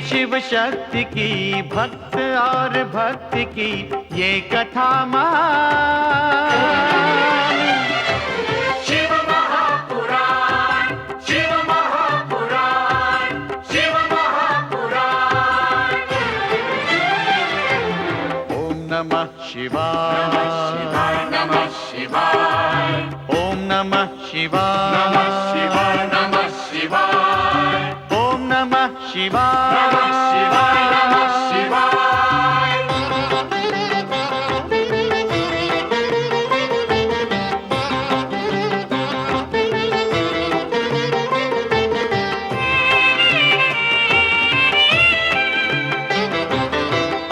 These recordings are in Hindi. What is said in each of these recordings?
शिव शक्ति की, भक्त और भक्ति की ये कथा महान। शिव महापुराण, शिव महापुराण, शिव महापुराण। ओम नमः शिवाय, नमः शिवाय, ओम नमः शिवाय, नमः शिवाय, नमः शिवाय, ओम नमः शिवाय, नमः शिवाय, नमः शिवाय।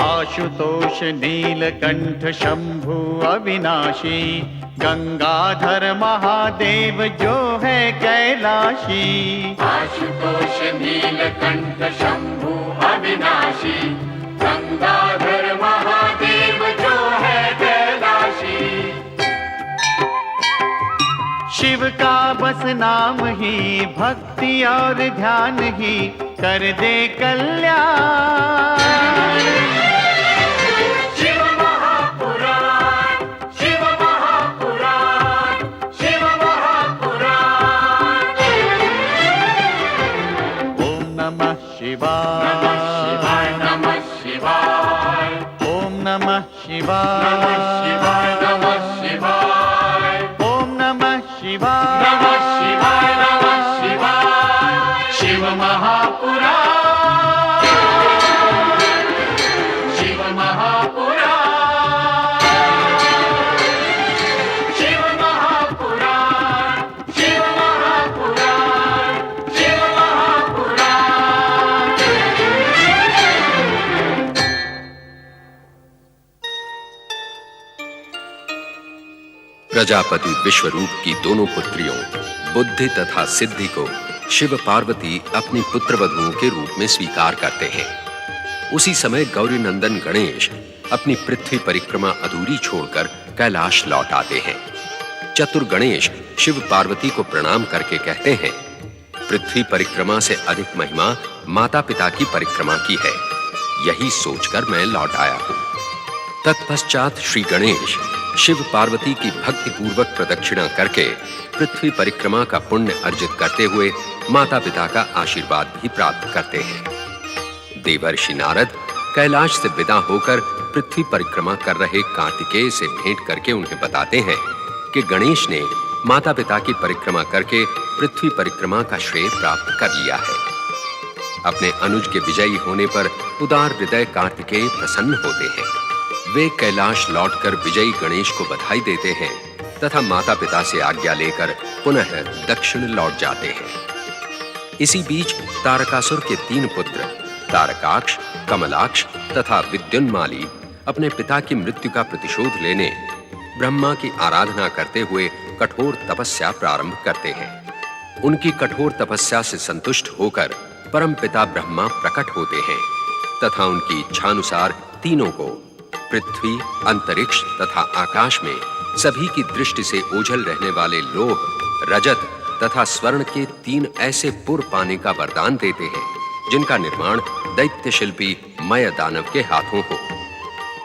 आशुतोष नीलकंठ शंभु अविनाशी, गंगाधर महादेव जो है कैलाशी। आशुतोष नीलकंठ शंभु अविनाशी, गंगाधर महादेव जो है कैलाशी। शिव का बस नाम ही, भक्ति और ध्यान ही कर दे कल्याण। शिव महापुराण, शिव महापुराण, शिव महापुराण। ओम नमः शिवाय, नमः शिवाय, नमः शिवाय, ओम नमः शिवाय, नमः शिवाय, नमः शिवाय, ओम नमः शिवाय, नमः शिवाय, नमः शिवाय। शिव महापुराण, शिव महापुराण, शिव महापुराण, शिव महापुराण, शिव महापुराण। प्रजापति विश्वरूप की दोनों पुत्रियों बुद्धि तथा सिद्धि को शिव पार्वती अपनी पुत्रवधुओं के रूप में स्वीकार करते हैं। उसी समय गौरी नंदन गणेश अपनी पृथ्वी परिक्रमा अधूरी छोड़कर कैलाश लौट आते हैं। चतुर गणेश शिव पार्वती को प्रणाम करके कहते हैं, पृथ्वी परिक्रमा से अधिक महिमा माता पिता की परिक्रमा की है, यही सोचकर मैं लौट आया हूं। तत्पश्चात श्री गणेश शिव पार्वती की भक्ति पूर्वक प्रदक्षिणा करके पृथ्वी परिक्रमा का पुण्य अर्जित करते हुए माता पिता का आशीर्वाद भी प्राप्त करते हैं। देवर्षि नारद कैलाश से विदा होकर पृथ्वी परिक्रमा कर रहे कार्तिकेय से भेंट करके उन्हें बताते हैं कि गणेश ने माता पिता की परिक्रमा करके पृथ्वी परिक्रमा का श्रेय प्राप्त कर लिया है। अपने अनुज के विजयी होने पर उदार हृदय कार्तिकेय प्रसन्न होते हैं। वे कैलाश लौटकर विजयी गणेश को बधाई देते हैं तथा माता पिता से आज्ञा लेकर पुनः दक्षिण लौट जाते हैं। इसी बीच तारकासुर के 3 पुत्र तारकाक्ष, कमलाक्ष तथा विद्युन्माली अपने पिता की मृत्यु का प्रतिशोध लेने ब्रह्मा की आराधना करते हुए कठोर तपस्या प्रारंभ करते हैं। उनकी कठोर तपस्या से संतुष्ट होकर परमपिता ब्रह्मा प्रकट होते हैं तथा उनकी इच्छानुसार तीनों को पृथ्वी, अंतरिक्ष तथा आकाश में सभी की दृष्टि से ओझल रहने वाले लोह, रजत तथा स्वर्ण के 3 ऐसे पुर पाने का वरदान देते हैं जिनका निर्माण दैत्य शिल्पी मय दानव के हाथों हो।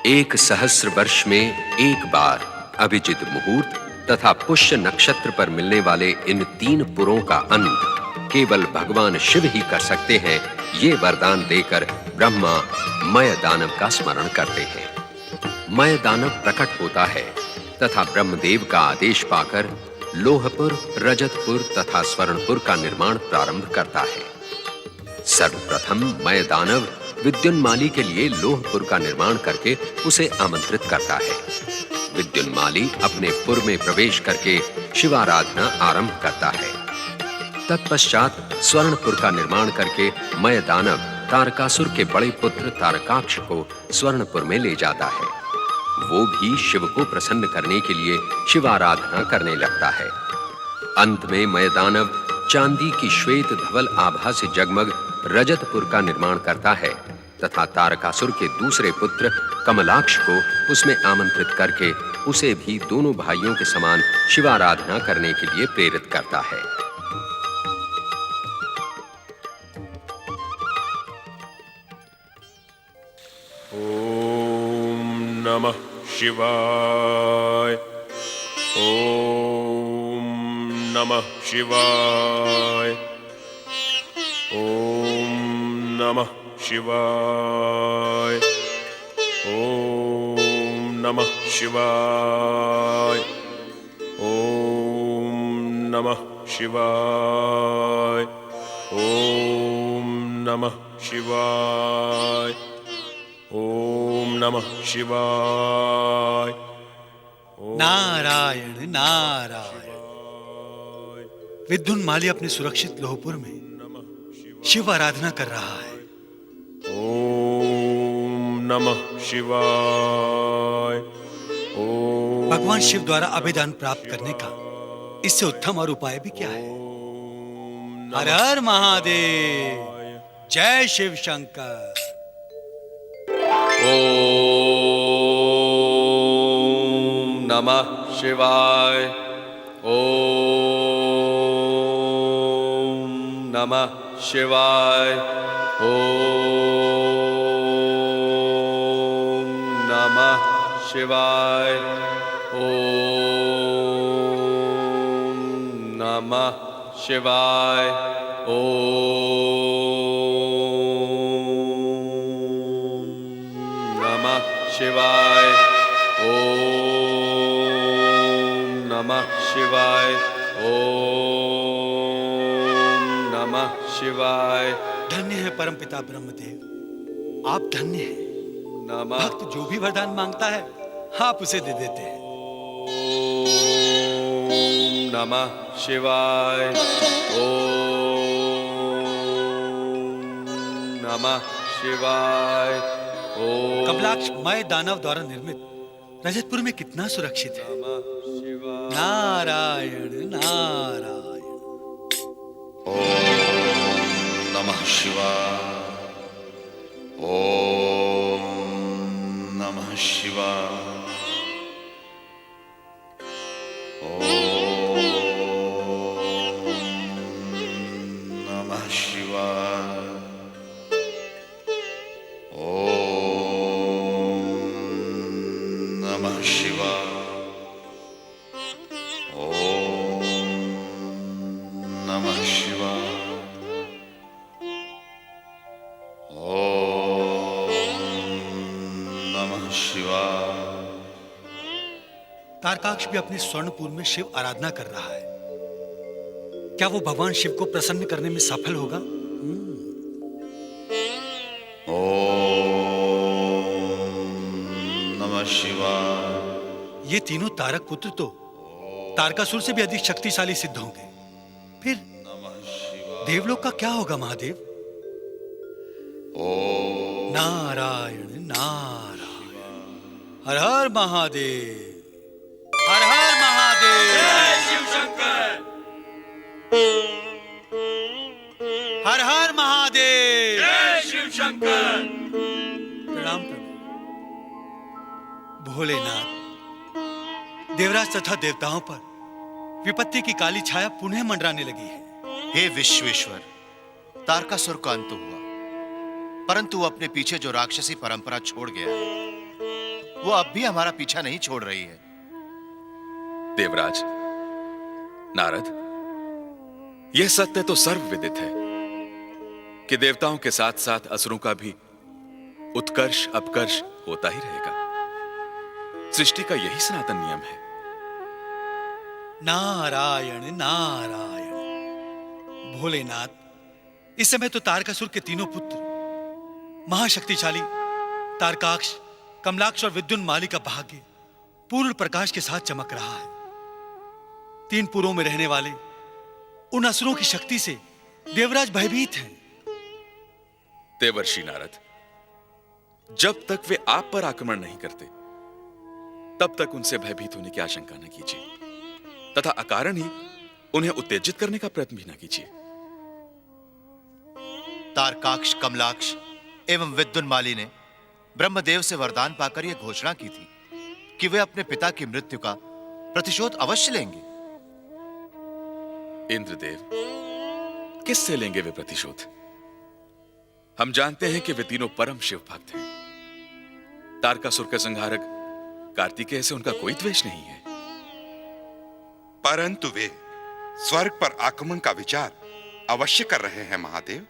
1 सहस्र वर्ष में एक बार अभिजित मुहूर्त तथा पुष्य नक्षत्र पर मिलने वाले इन 3 पुरों का अंत केवल भगवान शिव ही कर सकते हैं। ये वरदान देकर ब्रह्मा मय दानव का स्मरण करते हैं। मय दानव प्रकट होता है तथा ब्रह्मदेव का आदेश पाकर लोहपुर, रजतपुर तथा स्वर्णपुर का निर्माण प्रारंभ करता है। सर्वप्रथम मय दानव विद्युन्माली के लिए लोहपुर का निर्माण करके उसे आमंत्रित करता है। विद्युन्माली अपने पुर में प्रवेश करके शिवाराधना आरंभ करता है। तत्पश्चात स्वर्णपुर का निर्माण करके मय दानव तारकासुर के बड़े पुत्र तारकाक्ष को स्वर्णपुर में ले जाता है। वो भी शिव को प्रसन्न करने के लिए शिव आराधना करने लगता है। अंत में मयदानव चांदी की श्वेत धवल आभा से जगमग रजतपुर का निर्माण करता है तथा तारकासुर के दूसरे पुत्र कमलाक्ष को उसमें आमंत्रित करके उसे भी दोनों भाइयों के समान शिवाराधना करने के लिए प्रेरित करता है। ओम नमः शिवाय। ओम नमः शिवाय। ओम नमः शिवाय। ओम नमः शिवाय। ओम नमः शिवाय। ओम नमः शिवाय। ओम नमः शिवाय। नारायण नारायण। विद्युन्माली अपने सुरक्षित लोहपुर में शिव आराधना कर रहा है। ओम नमः शिवाय। ओम भगवान शिव द्वारा अभिदान प्राप्त करने का इससे उत्तम और उपाय भी क्या है? हर हर महादेव। जय शिव शंकर। ओम नमः शिवाय। ओम नमः शिवाय। ओम नमः शिवाय। ओम नमः शिवाय। ओम नमः शिवाय। ओम नमः शिवाय। ओम नमः शिवाय। धन्य है परमपिता ब्रह्मदेव, आप धन्य हैं। नमः भक्त जो भी वरदान मांगता है आप उसे दे देते हैं। ओम नमः शिवाय। ओम नमः शिवाय। ओम कमलाक्ष मय दानव द्वारा निर्मित रजतपुर में कितना सुरक्षित है। नमः शिवाय। नारायण नारायण। नमः शिवाय। ओम नमः शिवाय। ओम नमः शिवाय। ओम नमः शिवाय। ओम नमः शिवाय। नमः शिवाय। तारकाक्ष भी अपने स्वर्णपुर में शिव आराधना कर रहा है। क्या वो भगवान शिव को प्रसन्न करने में सफल होगा? ओम नमः शिवाय। ये तीनों तारक पुत्र तो तारकासुर से भी अधिक शक्तिशाली सिद्ध होंगे। फिर देवलोक का क्या होगा महादेव? ओम नारायण नारायण। हर हर महादेव। हर हर महादेव। शिव शंकर। हर हर महादेव। शिव शंकर। प्रणाम प्रभु। भोलेनाथ, देवराज तथा देवताओं पर विपत्ति की काली छाया पुनः मंडराने लगी है। हे विश्वेश्वर, तारकासुर का अंत हुआ, परंतु वो अपने पीछे जो राक्षसी परंपरा छोड़ गया है, वो अब भी हमारा पीछा नहीं छोड़ रही है। देवराज, नारद, यह सत्य तो सर्वविदित है कि देवताओं के साथ साथ असुरों का भी उत्कर्ष अपकर्ष होता ही रहेगा। सृष्टि का यही सनातन नियम है। नारायण नारायण। भोलेनाथ, इस समय तो तारकासुर के तीनों पुत्र महाशक्तिशाली तारकाक्ष, कमलाक्ष और विद्युन्माली का भाग्य पूर्ण प्रकाश के साथ चमक रहा है। तीन पुरों में रहने वाले उन असुरों की शक्ति से देवराज भयभीत हैं। देवर्षि नारद, जब तक वे आप पर आक्रमण नहीं करते तब तक उनसे भयभीत होने की आशंका न कीजिए तथा अकारण ही उन्हें उत्तेजित करने का प्रयत्न भी न कीजिए। तारकाक्ष, कमलाक्ष एवं विद्युन्माली ने ब्रह्मदेव से वरदान पाकर यह घोषणा की थी कि वे अपने पिता की मृत्यु का प्रतिशोध अवश्य लेंगे। इंद्रदेव, किससे लेंगे वे प्रतिशोध? हम जानते हैं कि वे तीनों परम शिव भक्त हैं। तारकासुर के संहारक कार्तिकेय से उनका कोई द्वेष नहीं है। परंतु वे स्वर्ग पर आक्रमण का विचार अवश्य कर रहे हैं महादेव।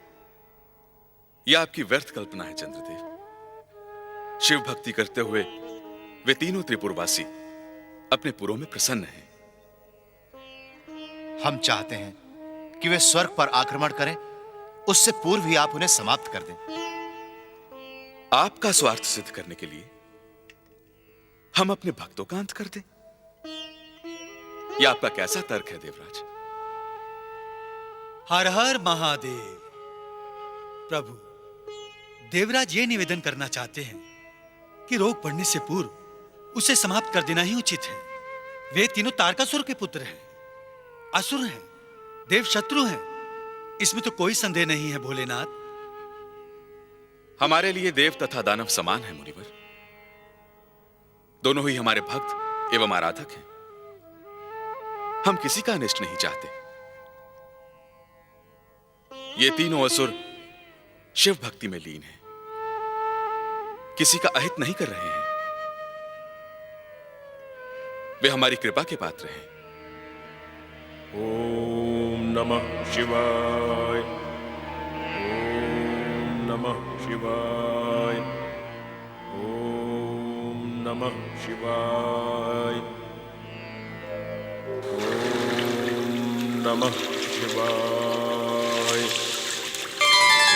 यह आपकी व्यर्थ कल्पना है चंद्रदेव। शिव भक्ति करते हुए वे तीनों त्रिपुरवासी अपने पुरों में प्रसन्न हैं। हम चाहते हैं कि वे स्वर्ग पर आक्रमण करें, उससे पूर्व ही आप उन्हें समाप्त कर दें। आपका स्वार्थ सिद्ध करने के लिए हम अपने भक्तों का अंत कर दें? यह आपका कैसा तर्क है देवराज? हर हर महादेव। प्रभु, देवराज ये निवेदन करना चाहते हैं कि रोग बढ़ने से पूर्व उसे समाप्त कर देना ही उचित है। वे तीनों तारकासुर के पुत्र हैं, असुर हैं, देव शत्रु हैं। इसमें तो कोई संदेह नहीं है भोलेनाथ। हमारे लिए देव तथा दानव समान है मुनिवर। दोनों ही हमारे भक्त एवं आराधक हैं। हम किसी का अनिष्ट नहीं चाहते। ये तीनों असुर शिव भक्ति में लीन हैं, किसी का अहित नहीं कर रहे हैं। वे हमारी कृपा के पात्र हैं। ओम नमः शिवाय। ओम नमः शिवाय। ओम नमः शिवाय। ओम नमः शिवाय।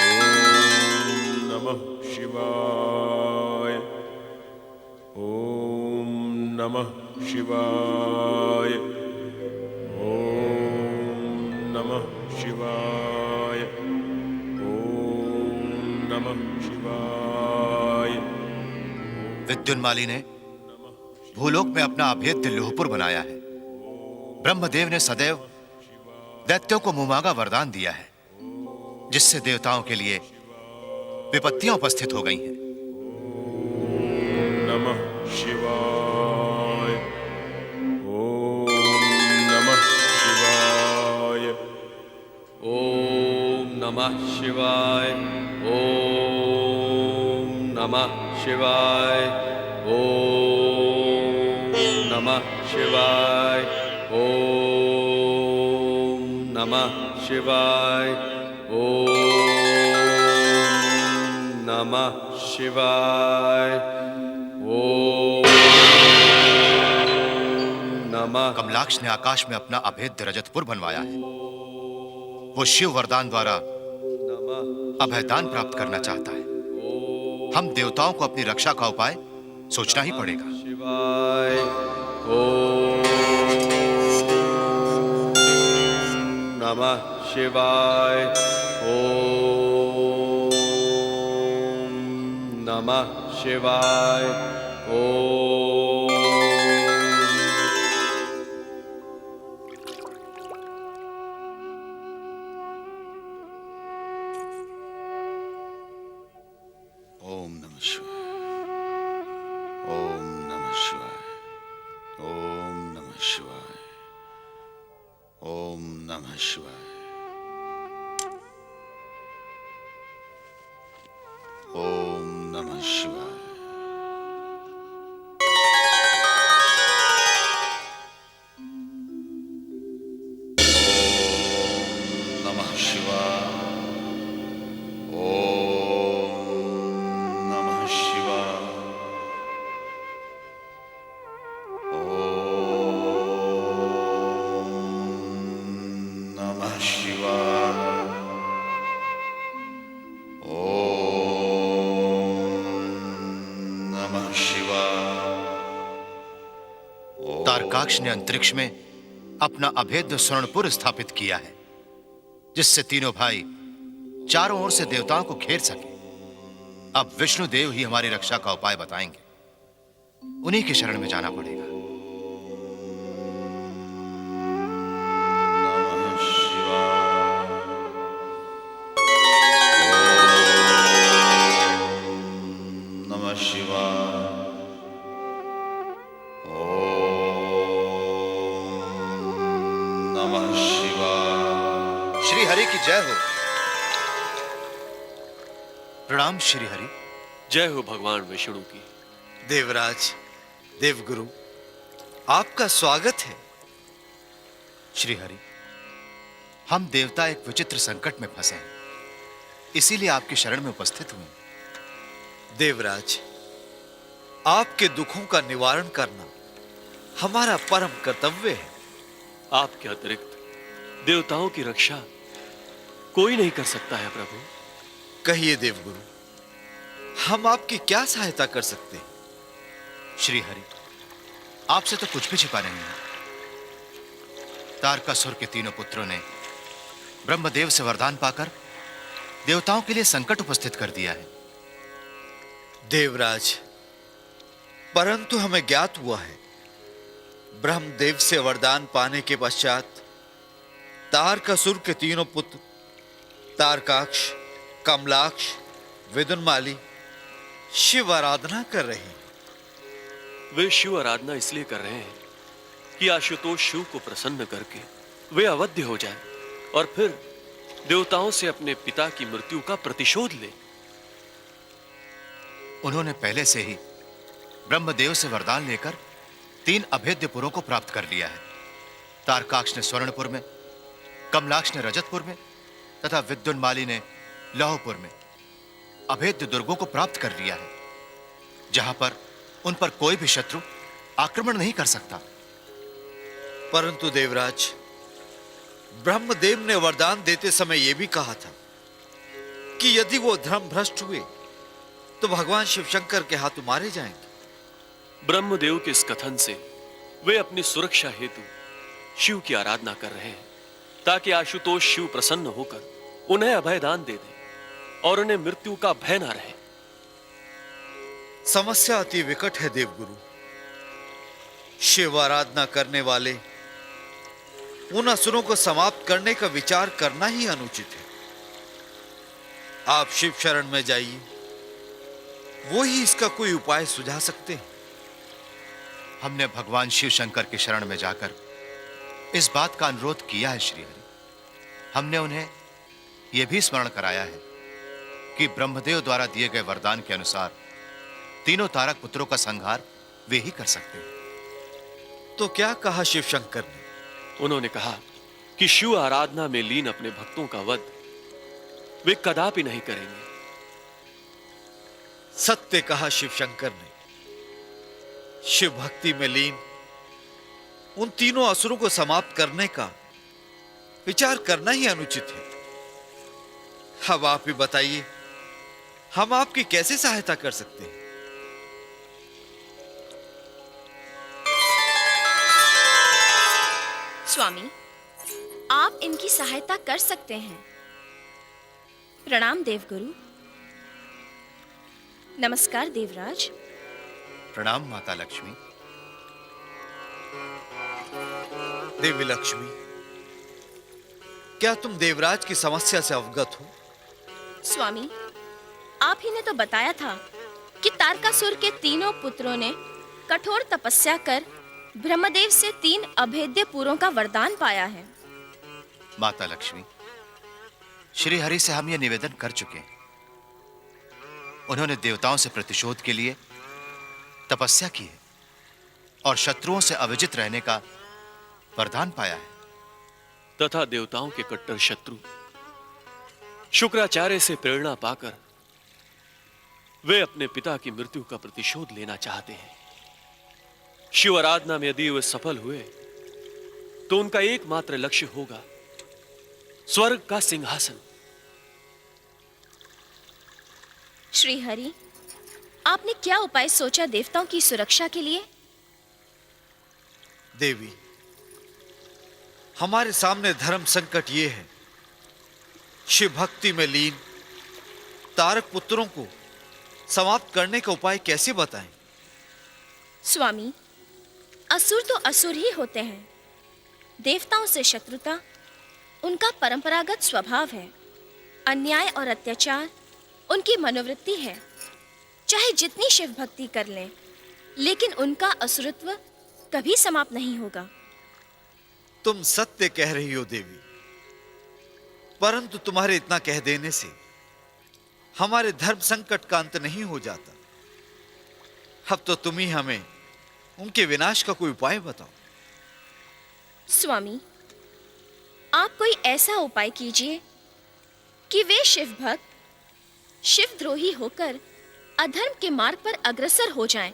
ओम नमः शिवाय। ओम नमः शिवाय। ओम नमः शिवाय। ओम नमः शिवाय। विद्युन्माली ने भूलोक में अपना अभेद्य लोहपुर बनाया है। ब्रह्मदेव ने सदैव दैत्यों को मुमागा वरदान दिया है, जिससे देवताओं के लिए विपत्तियां उपस्थित हो गई हैं। नमः शिवाय। ओम नमः शिवाय। ओम नमः शिवाय। ओम नमः शिवाय। ओम नमः शिवाय। ओम नमः शिवाय। ओम नमः शिवाय। ओम नमः। कमलाक्ष ने आकाश में अपना अभेद्य रजतपुर बनवाया है। वो शिव वरदान द्वारा अभयदान प्राप्त करना चाहता है। हम देवताओं को अपनी रक्षा का उपाय सोचना ही पड़ेगा। शिवाय। ओम नमः शिवाय। ओम नमः शिवाय। ओम ओम नमः शिवाय। ओम नमः शिवाय। ओम नमः शिवाय। ओम नमः शिवाय। ओम नमः शिवाय। ओम नमः शिवाय। ओम नमः शिवाय। ओम नमः शिवाय। ओम नमः शिवाय। तारकाक्ष ने अंतरिक्ष में अपना अभेद्य स्वर्णपुर स्थापित किया है, जिससे तीनों भाई चारों ओर से देवताओं को घेर सके। अब विष्णु देव ही हमारी रक्षा का उपाय बताएंगे। उन्हीं के शरण में जाना पड़ेगा। नमः शिवाय। ओम नमः शिवाय। ओम नमः शिवाय। श्री हरि की जय हो। प्रणाम श्री हरि। जय हो भगवान विष्णु की। देवराज, देवगुरु, आपका स्वागत है। श्री हरि, हम देवता एक विचित्र संकट में फंसे हैं, इसीलिए आपकी शरण में उपस्थित हुए। देवराज, आपके दुखों का निवारण करना हमारा परम कर्तव्य है। आपके अतिरिक्त देवताओं की रक्षा कोई नहीं कर सकता है प्रभु। कहिए देवगुरु, हम आपकी क्या सहायता कर सकते हैं? श्री हरि, आपसे तो कुछ भी छिपा नहीं है। तारकासुर के तीनों पुत्रों ने ब्रह्मदेव से वरदान पाकर देवताओं के लिए संकट उपस्थित कर दिया है। देवराज, परंतु हमें ज्ञात हुआ है, ब्रह्मदेव से वरदान पाने के पश्चात तारकासुर के तीनों पुत्र तारकाक्ष, कमलाक्ष, विदुन्माली शिव आराधना कर रहे हैं। वे शिव आराधना इसलिए कर रहे हैं कि आशुतोष शिव को प्रसन्न करके वे अवध्य हो जाएं और फिर देवताओं से अपने पिता की मृत्यु का प्रतिशोध ले। उन्होंने पहले से ही ब्रह्मदेव से वरदान लेकर 3 अभेद्य पुरों को प्राप्त कर लिया है। तारकाक्ष ने स्वर्णपुर में, कमलाक्ष ने रजतपुर में तथा विद्युन्माली ने लौहपुर में अभेद्य दुर्गों को प्राप्त कर लिया है, जहां पर उन पर कोई भी शत्रु आक्रमण नहीं कर सकता। परंतु देवराज, ब्रह्मदेव ने वरदान देते समय यह भी कहा था कि यदि वो धर्म भ्रष्ट हुए तो भगवान शिव शंकर के हाथों मारे जाएंगे। ब्रह्मदेव के इस कथन से वे अपनी सुरक्षा हेतु शिव की आराधना कर रहे हैं, ताकि आशुतोष शिव प्रसन्न होकर उन्हें अभयदान दे दे और उन्हें मृत्यु का भय न रहे। समस्या अति विकट है देवगुरु। शिव आराधना करने वाले उन असुरों को समाप्त करने का विचार करना ही अनुचित है। आप शिव शरण में जाइए, वो ही इसका कोई उपाय सुझा सकते हैं। हमने भगवान शिव शंकर के शरण में जाकर इस बात का अनुरोध किया है श्री हरि। हमने उन्हें यह भी स्मरण कराया है कि ब्रह्मदेव द्वारा दिए गए वरदान के अनुसार तीनों तारक पुत्रों का संहार वे ही कर सकते हैं। तो क्या कहा शिव शंकर ने? उन्होंने कहा कि शिव आराधना में लीन अपने भक्तों का वध वे कदापि नहीं करेंगे। सत्य कहा शिव शंकर ने। शिव भक्ति में लीन उन तीनों असुरों को समाप्त करने का विचार करना ही अनुचित है। अब आप ही बताइए, हम आपकी कैसे सहायता कर सकते हैं? स्वामी, आप इनकी सहायता कर सकते हैं। प्रणाम देवगुरु। नमस्कार देवराज। प्रणाम माता लक्ष्मी। देवी लक्ष्मी, क्या तुम देवराज की समस्या से अवगत हो? स्वामी, आप ही ने तो बताया था कि तारकासुर के तीनों पुत्रों ने कठोर तपस्या कर ब्रह्मदेव से 3 अभेद्य पुरों का वरदान पाया है। माता लक्ष्मी, श्री हरि से हम यह निवेदन कर चुके हैं। उन्होंने देवताओं से प्रतिशोध के लिए तपस्या की है और शत्रुओं से अविजित रहने का वरदान पाया है। तथा देवताओं के कट्टर शत्रु शुक्राचार्य से प्रेरणा पाकर वे अपने पिता की मृत्यु का प्रतिशोध लेना चाहते हैं। शिव आराधना में यदि वे सफल हुए तो उनका एकमात्र लक्ष्य होगा स्वर्ग का सिंहासन। श्री हरि, आपने क्या उपाय सोचा देवताओं की सुरक्षा के लिए? देवी, हमारे सामने धर्म संकट ये है, शिव भक्ति में लीन तारक पुत्रों को समाप्त करने का उपाय कैसे बताएं? स्वामी, असुर तो असुर ही होते हैं। देवताओं से शत्रुता उनका परंपरागत स्वभाव है। अन्याय और अत्याचार उनकी मनोवृत्ति है। चाहे जितनी शिव भक्ति कर लें, लेकिन उनका असुरत्व कभी समाप्त नहीं होगा। तुम सत्य कह रही हो देवी, परंतु तुम्हारे इतना कह देने से हमारे धर्म संकट का अंत नहीं हो जाता। अब तो तुम ही हमें उनके विनाश का कोई उपाय बताओ। स्वामी, आप कोई ऐसा उपाय कीजिए कि वे शिव भक्त शिवद्रोही होकर अधर्म के मार्ग पर अग्रसर हो जाएं,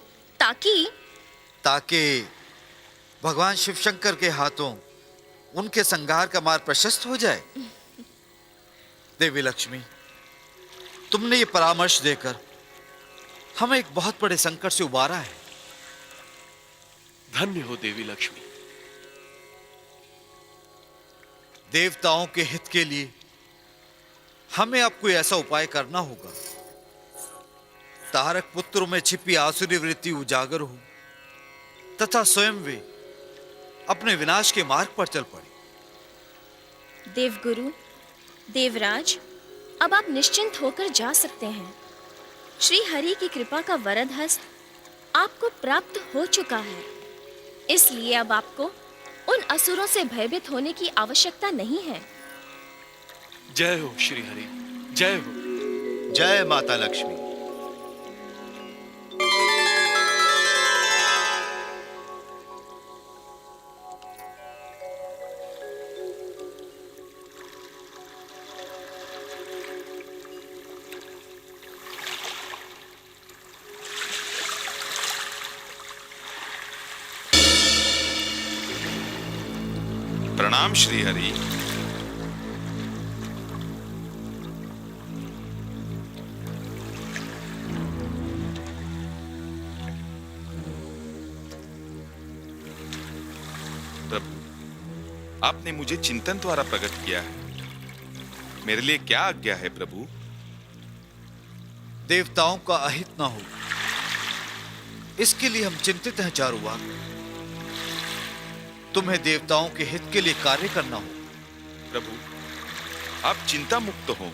ताकि भगवान शिव शंकर के हाथों उनके संहार का मार्ग प्रशस्त हो जाए। देवी लक्ष्मी, तुमने ये परामर्श देकर हमें एक बहुत बड़े संकट से उबारा है। धन्य हो देवी लक्ष्मी। देवताओं के हित के लिए हमें अब कोई ऐसा उपाय करना होगा तारक पुत्रों में छिपी आसुरी वृत्ति उजागर हो तथा स्वयं वे अपने विनाश के मार्ग पर चल पड़े। देवगुरु, देवराज, अब आप निश्चिंत होकर जा सकते हैं। श्री हरि की कृपा का वरद हस्त आपको प्राप्त हो चुका है। इसलिए अब आपको उन असुरों से भयभीत होने की आवश्यकता नहीं है। जय हो श्री हरि, जय हो। जय माता लक्ष्मी। प्रणाम श्री हरि। प्रभु, आपने मुझे चिंतन द्वारा प्रकट किया है। मेरे लिए क्या आज्ञा है प्रभु? देवताओं का अहित न हो, इसके लिए हम चिंतित हैं चारुवाक। तुम्हें देवताओं के हित के लिए कार्य करना हो। प्रभु, आप चिंता मुक्त हो।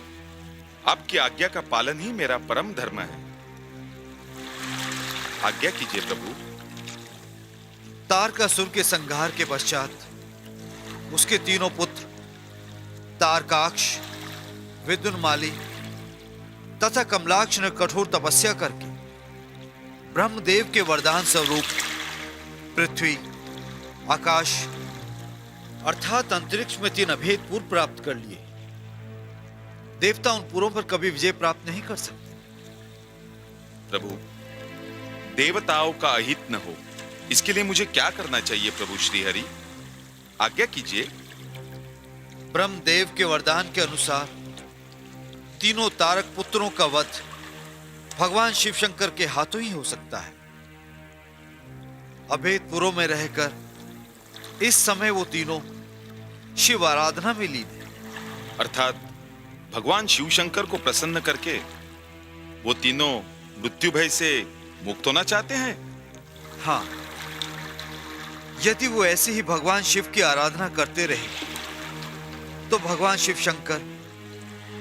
आपकी आज्ञा का पालन ही मेरा परम धर्म है। आज्ञा कीजिए प्रभु। तारकासुर के संहार के पश्चात उसके तीनों पुत्र तारकाक्ष, विद्युन्माली तथा कमलाक्ष ने कठोर तपस्या करके ब्रह्मदेव के वरदान स्वरूप पृथ्वी, आकाश अर्थात अंतरिक्ष में 3 अभेद पुर प्राप्त कर लिए। देवता उन पुरों पर कभी विजय प्राप्त नहीं कर सकते। प्रभु, देवताओं का अहित न हो, इसके लिए मुझे क्या करना चाहिए प्रभु श्री हरि? आज्ञा कीजिए। ब्रह्मदेव के वरदान के अनुसार तीनों तारक पुत्रों का वध भगवान शिव शंकर के हाथों ही हो सकता है। अभेदपुरों में रहकर इस समय वो तीनों शिव आराधना में लीन है। अर्थात भगवान शिव शंकर को प्रसन्न करके वो तीनों मृत्यु भय से मुक्त होना चाहते हैं। हाँ, यदि वो ऐसे ही भगवान शिव की आराधना करते रहे तो भगवान शिव शंकर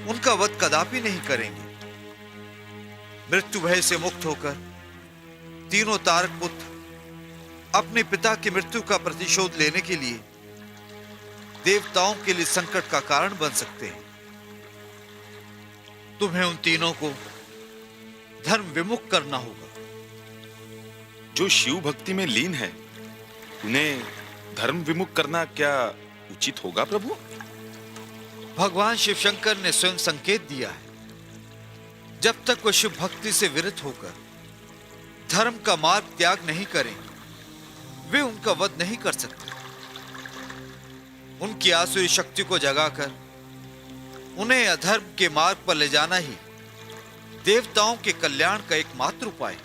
उनका वध कदापि नहीं करेंगे। मृत्यु भय से मुक्त होकर तीनों तारक पुत्र अपने पिता की मृत्यु का प्रतिशोध लेने के लिए देवताओं के लिए संकट का कारण बन सकते हैं। तुम्हें उन तीनों को धर्म विमुख करना होगा। जो शिव भक्ति में लीन है उन्हें धर्म विमुख करना क्या उचित होगा प्रभु? भगवान शिव शंकर ने स्वयं संकेत दिया है, जब तक वो शिव भक्ति से विरत होकर धर्म का मार्ग त्याग नहीं करें, वे उनका वध नहीं कर सकते। उनकी आसुरी शक्ति को जगाकर उन्हें अधर्म के मार्ग पर ले जाना ही देवताओं के कल्याण का एकमात्र उपाय है।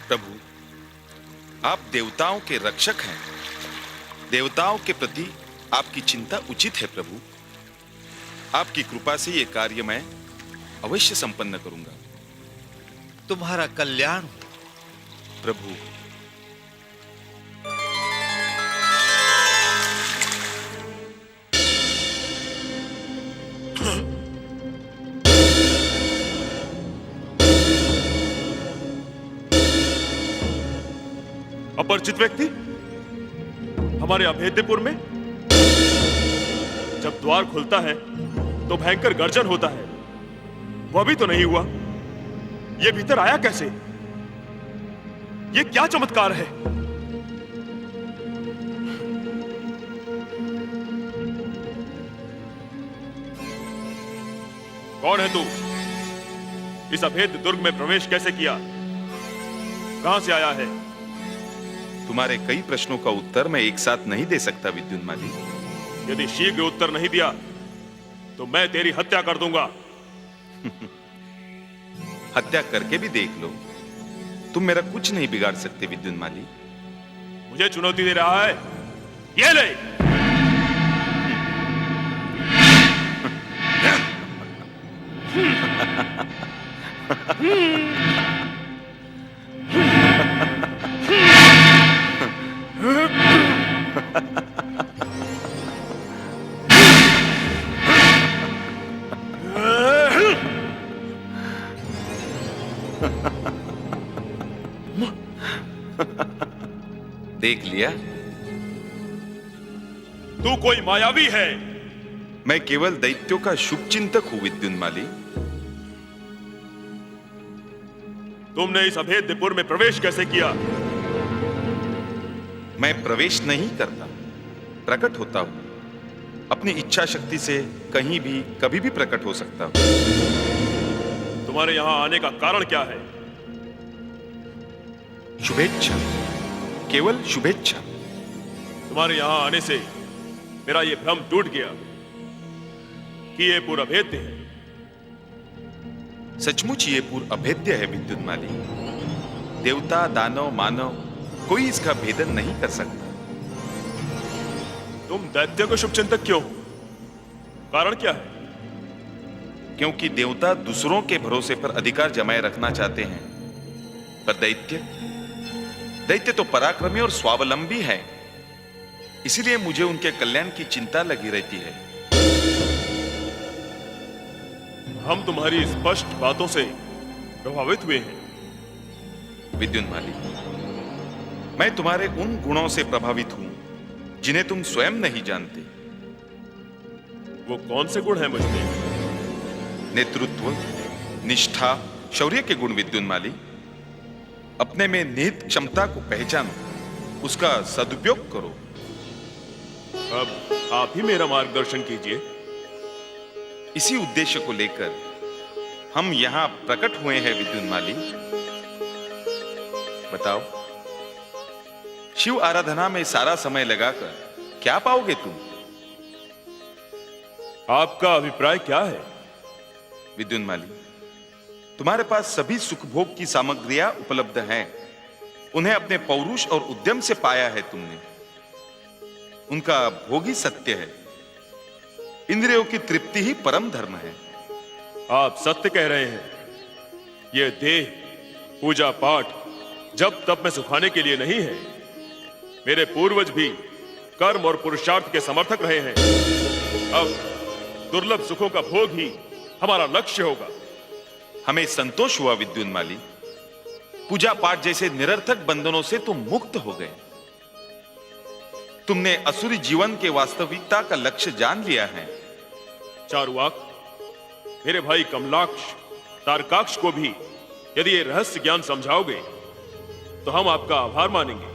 प्रभु, आप देवताओं के रक्षक हैं। देवताओं के प्रति आपकी चिंता उचित है प्रभु। आपकी कृपा से यह कार्य मैं अवश्य संपन्न करूंगा। तुम्हारा कल्याण हो। प्रभु, अपरिचित व्यक्ति हमारे अभेद्यपुर में? जब द्वार खुलता है तो भयंकर गर्जन होता है, वह भी तो नहीं हुआ। ये भीतर आया कैसे? ये क्या चमत्कार है? कौन है तू? इस अभेद्य दुर्ग में प्रवेश कैसे किया? कहां से आया है? तुम्हारे कई प्रश्नों का उत्तर मैं एक साथ नहीं दे सकता विद्युन्माली। यदि शीघ्र उत्तर नहीं दिया तो मैं तेरी हत्या कर दूंगा। हत्या करके भी देख लो, तुम मेरा कुछ नहीं बिगाड़ सकते विद्युन्माली। मुझे चुनौती दे रहा है? ये ले। देख लिया? तू कोई मायावी है। मैं केवल दैत्यों का शुभ चिंतक हूं विद्युन्माली। तुमने इस अभेद्यपुर में प्रवेश कैसे किया? मैं प्रवेश नहीं करता, प्रकट होता हूं। अपनी इच्छा शक्ति से कहीं भी कभी भी प्रकट हो सकता हूं। तुम्हारे यहां आने का कारण क्या है? शुभेच्छा, केवल शुभेच्छा। तुम्हारे यहां आने से मेरा यह भ्रम टूट गया कि ये पूरा अभेद्य है। सचमुच ये पूर्व अभेद्य है विद्युन्माली। देवता, दानव, मानव कोई इसका भेदन नहीं कर सकता। तुम दैत्य को शुभचिंतक क्यों? कारण क्या है? क्योंकि देवता दूसरों के भरोसे पर अधिकार जमाए रखना चाहते हैं, पर दैत्य तो पराक्रमी और स्वावलंबी है। इसीलिए मुझे उनके कल्याण की चिंता लगी रहती है। हम तुम्हारी स्पष्ट बातों से प्रभावित हुए हैं विद्युन्माली। मैं तुम्हारे उन गुणों से प्रभावित हूं जिन्हें तुम स्वयं नहीं जानते। वो कौन से गुण हैं मुझमें? नेतृत्व, निष्ठा, शौर्य के गुण विद्युन्माली। अपने में निहित क्षमता को पहचानो, उसका सदुपयोग करो। अब आप ही मेरा मार्गदर्शन कीजिए। इसी उद्देश्य को लेकर हम यहां प्रकट हुए हैं विद्युन्माली। बताओ, शिव आराधना में सारा समय लगाकर क्या पाओगे तुम? आपका अभिप्राय क्या है? विद्युन्माली, तुम्हारे पास सभी सुखभोग की सामग्रियां उपलब्ध हैं। उन्हें अपने पौरुष और उद्यम से पाया है तुमने। उनका भोग ही सत्य है। इंद्रियों की तृप्ति ही परम धर्म है। आप सत्य कह रहे हैं। यह देह, पूजा पाठ जब तब में सुखाने के लिए नहीं है। मेरे पूर्वज भी कर्म और पुरुषार्थ के समर्थक रहे हैं। अब दुर्लभ सुखों का भोग ही हमारा लक्ष्य होगा। हमें संतोष हुआ विद्युन्माली। पूजा पाठ जैसे निरर्थक बंधनों से तुम मुक्त हो गए। तुमने असुरी जीवन के वास्तविकता का लक्ष्य जान लिया है। चारुवाक, मेरे भाई कमलाक्ष, तारकाक्ष को भी यदि ये रहस्य ज्ञान समझाओगे तो हम आपका आभार मानेंगे।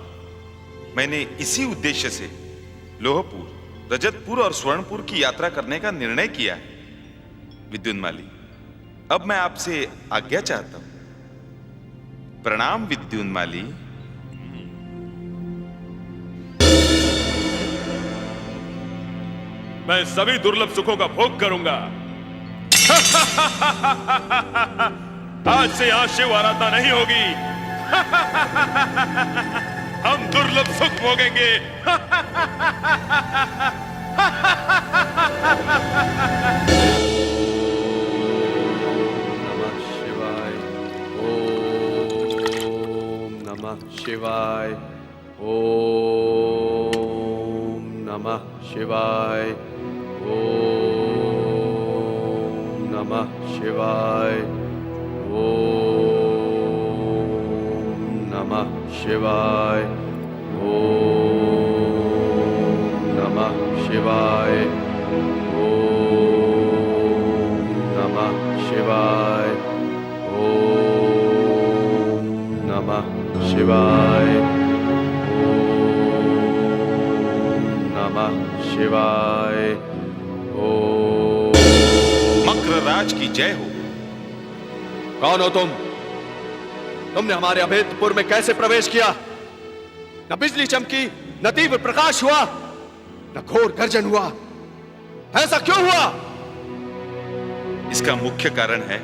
मैंने इसी उद्देश्य से लोहपुर, रजतपुर और स्वर्णपुर की यात्रा करने का निर्णय किया है विद्युन्माली। अब मैं आपसे आज्ञा चाहता हूं। प्रणाम विद्युन्माली। मैं सभी दुर्लभ सुखों का भोग करूंगा। आज से यहां शिव आराधना नहीं होगी। हम दुर्लभ सुख भोगेंगे। नमः शिवाय। ओम शिवाय। ओम नमः शिवाय। ओम नमः शिवाय। ओम नमः शिवाय। ओम नमः शिवाय। ओम नमः शिवाय। ओम नमः शिवाय। ओम नमः शिवाय। ओम। मक्रराज की जय हो। कौन हो तुम? तुमने हमारे अभेदपुर में कैसे प्रवेश किया? न बिजली चमकी, न तीव्र प्रकाश हुआ, न घोर गर्जन हुआ। ऐसा क्यों हुआ? इसका मुख्य कारण है,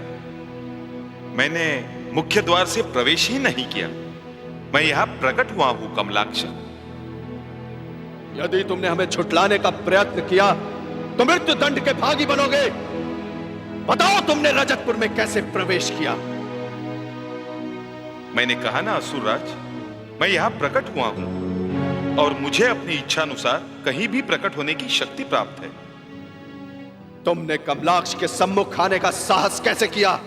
मैंने मुख्य द्वार से प्रवेश ही नहीं किया। मैं यहां प्रकट हुआ हूं कमलाक्ष। यदि तुमने हमें छुटलाने का प्रयत्न किया तो मृत्यु दंड के भागी बनोगे। बताओ तुमने रजतपुर में कैसे प्रवेश किया? मैंने कहा ना असुरराज, मैं यहां प्रकट हुआ हूं और मुझे अपनी इच्छा अनुसार कहीं भी प्रकट होने की शक्ति प्राप्त है। तुमने कमलाक्ष के सम्मुख आने का साहस कैसे किया?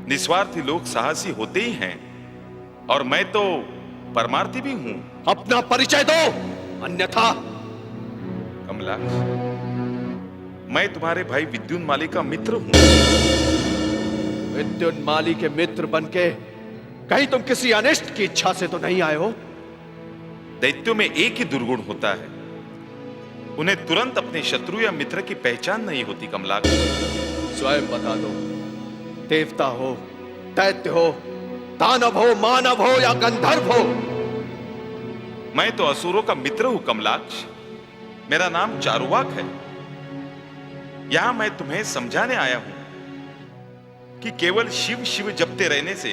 निस्वार्थी लोग साहसी होते ही हैं और मैं तो परमार्थी भी हूं। अपना परिचय दो, अन्यथा। कमलाक्ष, मैं तुम्हारे भाई विद्युन्माली का मित्र हूं। विद्युन्माली के मित्र बनके कहीं तुम किसी अनिष्ट की इच्छा से तो नहीं आए हो? दैत्यों में एक ही दुर्गुण होता है, उन्हें तुरंत अपने शत्रु या मित्र की पहचान नहीं होती। कमलाक्ष, स्वयं बता दो, देवता हो, दैत्य हो, दानव हो, मानव हो या गंधर्व हो? मैं तो असुरों का मित्र हूं कमलाक्ष। मेरा नाम चारुवाक है। यहां मैं तुम्हें समझाने आया हूं कि केवल शिव शिव जपते रहने से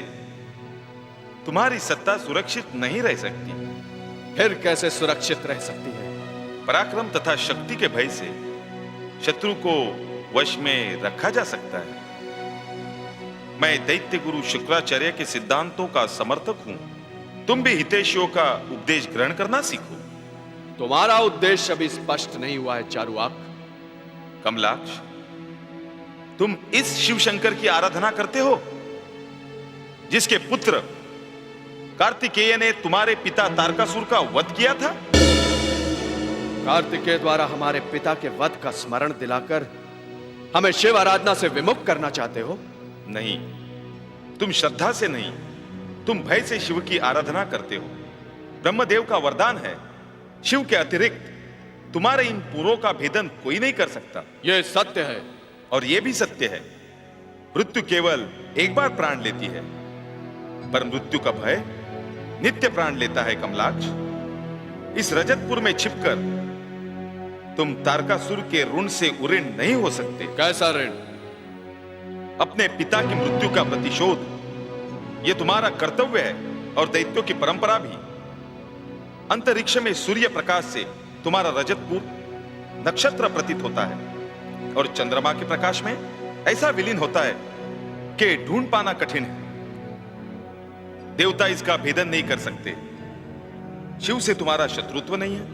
तुम्हारी सत्ता सुरक्षित नहीं रह सकती। फिर कैसे सुरक्षित रह सकती है? पराक्रम तथा शक्ति के भय से शत्रु को वश में रखा जा सकता है। मैं दैत्य गुरु शुक्राचार्य के सिद्धांतों का समर्थक हूं। तुम भी हितैषियों का उपदेश ग्रहण करना सीखो। तुम्हारा उद्देश्य अभी स्पष्ट नहीं हुआ है चारुवाक। कमलाक्ष, तुम इस शिव शंकर की आराधना करते हो जिसके पुत्र कार्तिकेय ने तुम्हारे पिता तारकासुर का वध किया था? कार्तिकेय द्वारा हमारे पिता के वध का स्मरण दिलाकर हमें शिव आराधना से विमुख करना चाहते हो? नहीं, तुम श्रद्धा से नहीं, तुम भय से शिव की आराधना करते हो। ब्रह्मदेव का वरदान है, शिव के अतिरिक्त तुम्हारे इन पुरों का भेदन कोई नहीं कर सकता। यह सत्य है। और यह भी सत्य है, मृत्यु केवल एक बार प्राण लेती है, पर मृत्यु का भय नित्य प्राण लेता है। कमलाक्ष, इस रजतपुर में छिपकर तुम तारकासुर के ऋण से उऋण नहीं हो सकते। कैसा ऋण? अपने पिता की मृत्यु का प्रतिशोध, यह तुम्हारा कर्तव्य है और दैत्यों की परंपरा भी। अंतरिक्ष में सूर्य प्रकाश से तुम्हारा रजतपुर नक्षत्र प्रतीत होता है और चंद्रमा के प्रकाश में ऐसा विलीन होता है कि ढूंढ पाना कठिन है। देवता इसका भेदन नहीं कर सकते। शिव से तुम्हारा शत्रुत्व नहीं है,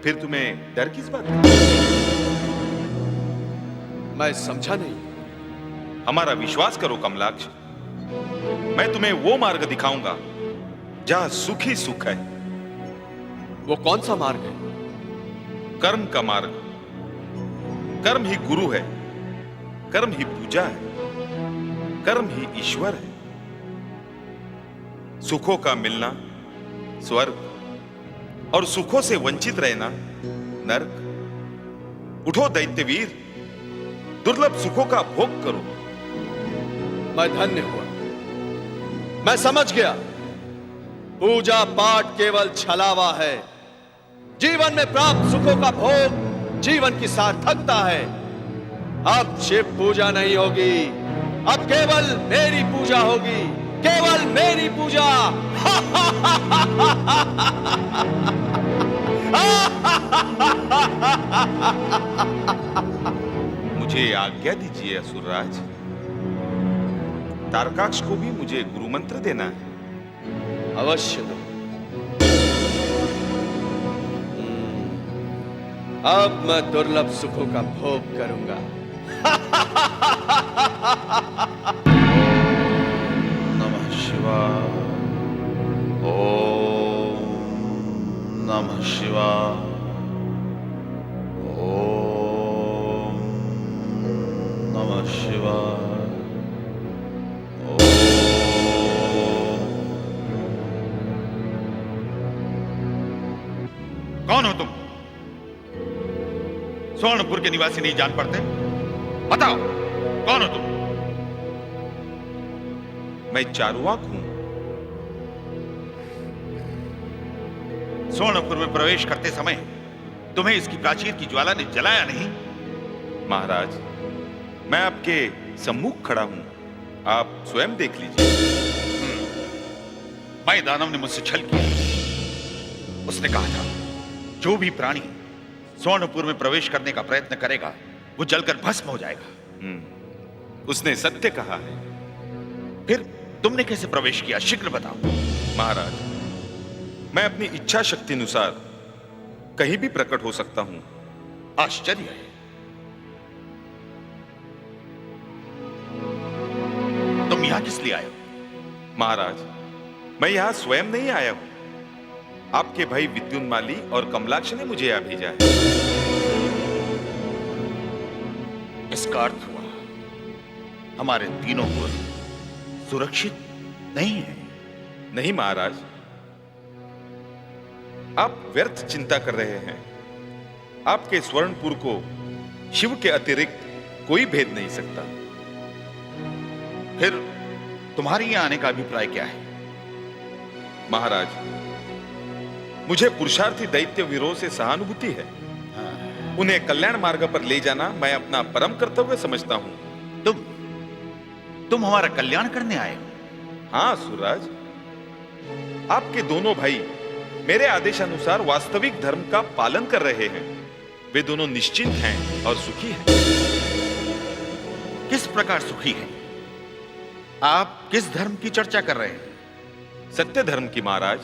फिर तुम्हें डर किस बात का? मैं समझा नहीं। हमारा विश्वास करो कमलाक्ष, मैं तुम्हें वो मार्ग दिखाऊंगा जहां सुख ही सुख है। वो कौन सा मार्ग है? कर्म का मार्ग। कर्म ही गुरु है, कर्म ही पूजा है, कर्म ही ईश्वर है। सुखों का मिलना स्वर्ग और सुखों से वंचित रहना नरक। उठो दैत्यवीर, दुर्लभ सुखों का भोग करो। मैं धन्य हुआ, मैं समझ गया। पूजा पाठ केवल छलावा है। जीवन में प्राप्त सुखों का भोग जीवन की सार्थकता है। अब शिव पूजा नहीं होगी, अब केवल मेरी पूजा होगी, केवल मेरी पूजा। मुझे आज्ञा दीजिए असुरराज। तारकाक्ष को भी मुझे गुरु मंत्र देना है। अवश्य दो। अब मैं दुर्लभ सुखों का भोग करूंगा। नमः शिवाय। ओम नमः शिवाय। ओम नमः शिवाय। कौन हो तुम? स्वर्णपुर के निवासी नहीं जान पड़ते? बताओ, कौन हो तुम? मैं चारुवाक हूं। स्वर्णपुर में प्रवेश करते समय तुम्हें इसकी प्राचीर की ज्वाला ने जलाया नहीं? महाराज, मैं आपके सम्मुख खड़ा हूं, आप स्वयं देख लीजिए। मैं दानव ने मुझसे छल किया। उसने कहा था, जो भी प्राणी स्वर्णपुर में प्रवेश करने का प्रयत्न करेगा वो जलकर भस्म हो जाएगा। उसने सत्य कहा है। फिर तुमने कैसे प्रवेश किया, शीघ्र बताओ। महाराज, मैं अपनी इच्छा शक्ति अनुसार कहीं भी प्रकट हो सकता हूं। आश्चर्य है। तुम यहां किस लिए आए हो? महाराज, मैं यहां स्वयं नहीं आया हूं। आपके भाई विद्युन्माली और कमलाक्ष ने मुझे यहां भेजा है। इसका अर्थ हुआ हमारे तीनों पुत्र सुरक्षित नहीं है। नहीं महाराज, आप व्यर्थ चिंता कर रहे हैं। आपके स्वर्णपुर को शिव के अतिरिक्त कोई भेद नहीं सकता। फिर तुम्हारे यहां आने का अभिप्राय क्या है? महाराज, मुझे पुरुषार्थी दैत्य वीरों से सहानुभूति है। उन्हें कल्याण मार्ग पर ले जाना मैं अपना परम कर्तव्य समझता हूं। तुम हमारा कल्याण करने आए हो? हां सूरज, आपके दोनों भाई मेरे आदेशानुसार वास्तविक धर्म का पालन कर रहे हैं। वे दोनों निश्चिंत हैं और सुखी हैं। किस प्रकार सुखी हैं? आप किस धर्म की चर्चा कर रहे हैं? सत्य धर्म की महाराज।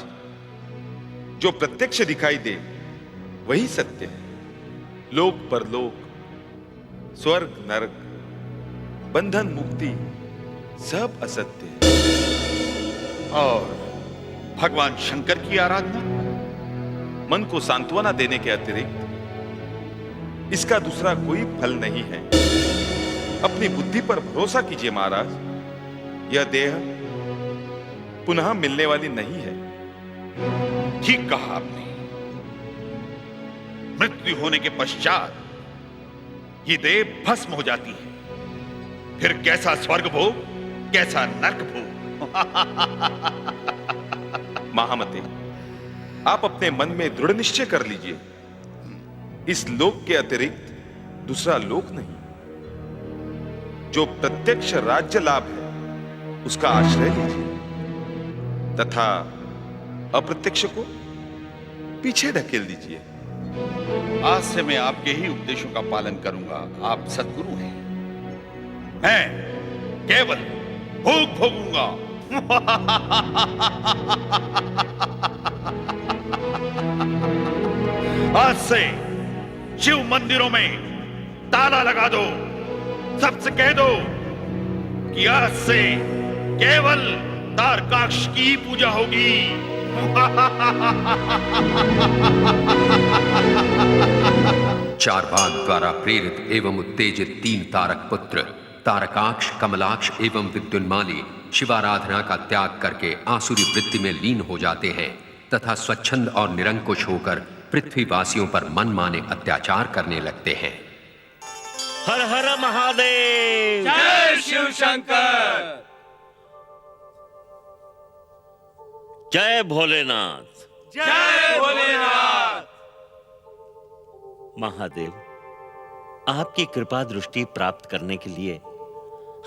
जो प्रत्यक्ष दिखाई दे वही सत्य है। लोक परलोक, स्वर्ग नरक, बंधन मुक्ति सब असत्य है। और भगवान शंकर की आराधना मन को सांत्वना देने के अतिरिक्त इसका दूसरा कोई फल नहीं है। अपनी बुद्धि पर भरोसा कीजिए महाराज। यह देह पुनः मिलने वाली नहीं है। ठीक कहा आपने। मृत्यु होने के पश्चात ये देह भस्म हो जाती है। फिर कैसा स्वर्ग भोग, कैसा नरक भोग। महामते, आप अपने मन में दृढ़ निश्चय कर लीजिए। इस लोक के अतिरिक्त दूसरा लोक नहीं। जो प्रत्यक्ष राज्य लाभ है उसका आश्रय लीजिए तथा अप्रत्यक्ष को पीछे ढकेल दीजिए। आज से मैं आपके ही उपदेशों का पालन करूंगा। आप सद्गुरु हैं। मैं केवल भोग भोगूंगा। आज से शिव मंदिरों में ताला लगा दो। सबसे कह दो कि आज से केवल तारकाक्ष की ही पूजा होगी। चारवाक द्वारा प्रेरित एवं उत्तेजित 3 तारक पुत्र तारकाक्ष, कमलाक्ष एवं विद्युन्माली शिवाराधना का त्याग करके आसुरी वृत्ति में लीन हो जाते हैं तथा स्वच्छंद और निरंकुश होकर पृथ्वीवासियों पर मनमाने अत्याचार करने लगते हैं। हर हर महादेव। जय शिव शंकर। जय भोलेनाथ। जय भोलेनाथ। महादेव, आपकी कृपा दृष्टि प्राप्त करने के लिए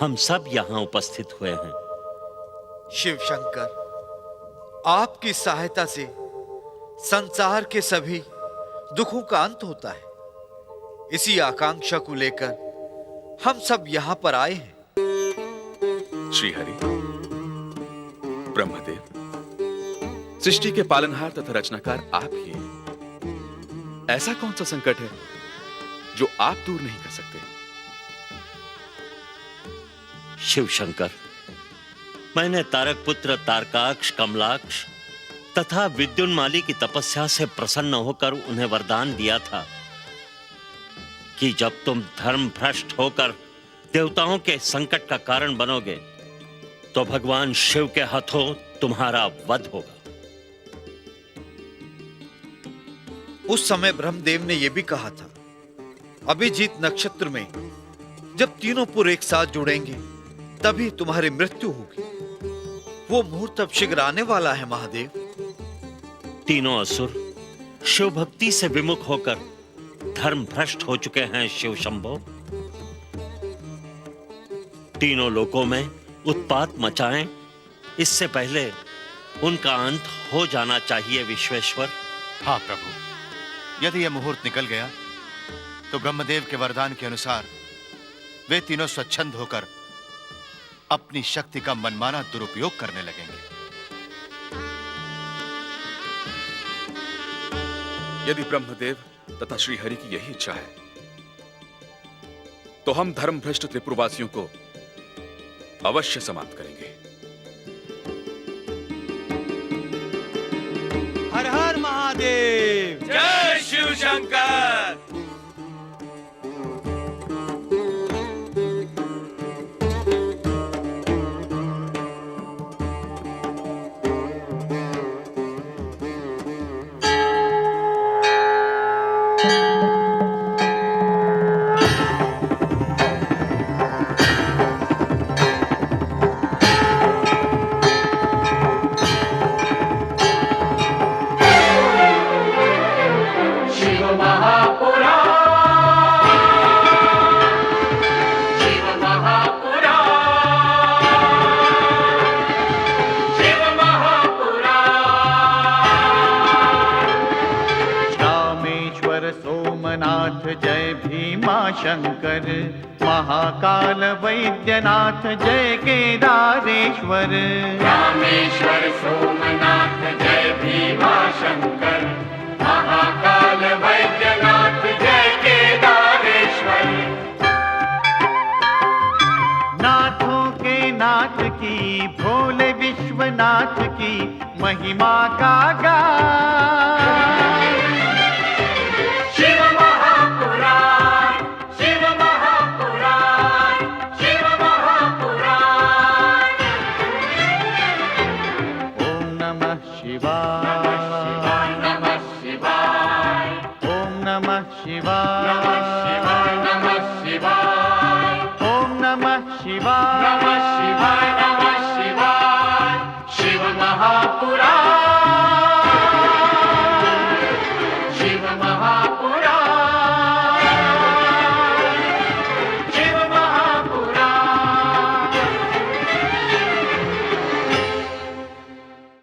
हम सब यहाँ उपस्थित हुए हैं। शिव शंकर, आपकी सहायता से संसार के सभी दुखों का अंत होता है। इसी आकांक्षा को लेकर हम सब यहां पर आए हैं। श्रीहरि, ब्रह्मदेव, सृष्टि के पालनहार तथा रचनाकार आप ही हैं। ऐसा कौन सा संकट है जो आप दूर नहीं कर सकते? शिव शंकर, मैंने तारक पुत्र तारकाक्ष, कमलाक्ष तथा विद्युन्माली की तपस्या से प्रसन्न होकर उन्हें वरदान दिया था कि जब तुम धर्म भ्रष्ट होकर देवताओं के संकट का कारण बनोगे तो भगवान शिव के हाथों तुम्हारा वध होगा। उस समय ब्रह्मदेव ने यह भी कहा था, अभिजीत नक्षत्र में जब तीनों पुर एक साथ जुड़ेंगे तभी तुम्हारी मृत्यु होगी। वो मुहूर्त अब शीघ्र आने वाला है महादेव। तीनों असुर शिव भक्ति से विमुख होकर धर्म भ्रष्ट हो चुके हैं शिव शंभो। तीनों लोकों में उत्पात मचाएं, इससे पहले उनका अंत हो जाना चाहिए विश्वेश्वर। हाँ प्रभु, यदि यह मुहूर्त निकल गया तो ब्रह्मदेव के वरदान के अनुसार वे तीनों स्वच्छंद होकर अपनी शक्ति का मनमाना दुरुपयोग करने लगेंगे। यदि ब्रह्मदेव तथा श्रीहरि की यही इच्छा है तो हम धर्मभ्रष्ट त्रिपुरवासियों को अवश्य समाप्त करेंगे। हर हर महादेव। जय शिव शंकर। सोमनाथ जय भीमा शंकर, महाकाल वैद्यनाथ जय केदारेश्वर। रामेश्वर सोमनाथ जय भीमा शंकर, महाकाल वैद्यनाथ जय केदारेश्वर। नाथों के नाथ की, भोले विश्वनाथ की महिमा का गान। शिव महापुराण, शिव महापुराण, शिव महापुराण। ओम नमः शिवाय, नमः शिवाय, ओम नमः शिवाय, नमः शिवाय, ओम नमः शिवाय, नमः शिवाय।